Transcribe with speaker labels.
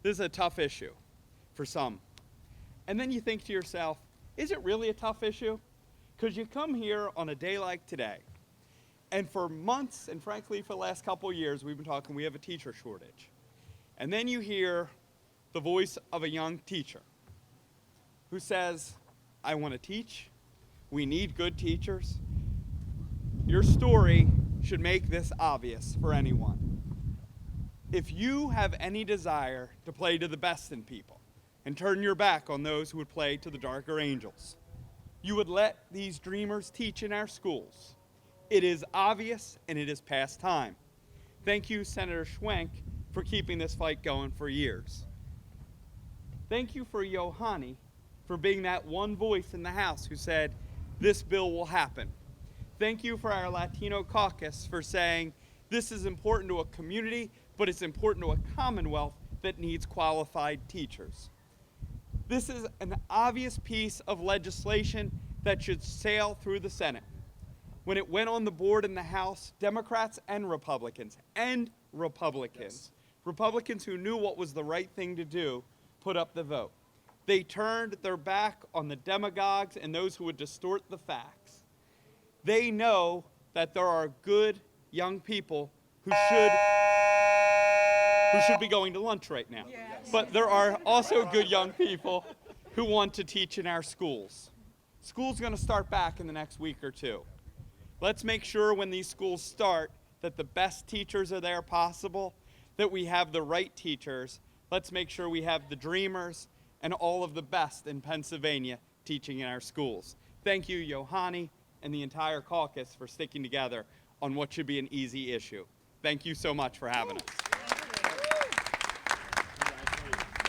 Speaker 1: this is a tough issue for some. And then you think to yourself, is it really a tough issue? Because you come here on a day like today, and for months, and frankly for the last couple of years, we've been talking, we have a teacher shortage. And then you hear the voice of a young teacher who says, I want to teach, we need good teachers. Your story should make this obvious for anyone. If you have any desire to play to the best in people and turn your back on those who would play to the darker angels, you would let these dreamers teach in our schools. It is obvious and it is past time. Thank you, Senator Schwenk, for keeping this fight going for years. Thank you for Yohani for being that one voice in the House who said, this bill will happen. Thank you for our Latino caucus for saying, this is important to a community, but it's important to a commonwealth that needs qualified teachers. This is an obvious piece of legislation that should sail through the Senate. When it went on the board in the House, Democrats and Republicans, Republicans who knew what was the right thing to do, put up the vote. They turned their back on the demagogues and those who would distort the facts. They know that there are good young people who should be going to lunch right now. Yes. But there are also good young people who want to teach in our schools. School's going to start back in the next week or two. Let's make sure when these schools start that the best teachers are there possible, that we have the right teachers. Let's make sure we have the dreamers and all of the best in Pennsylvania teaching in our schools. Thank you, Yohani, and the entire caucus for sticking together on what should be an easy issue. Thank you so much for having us.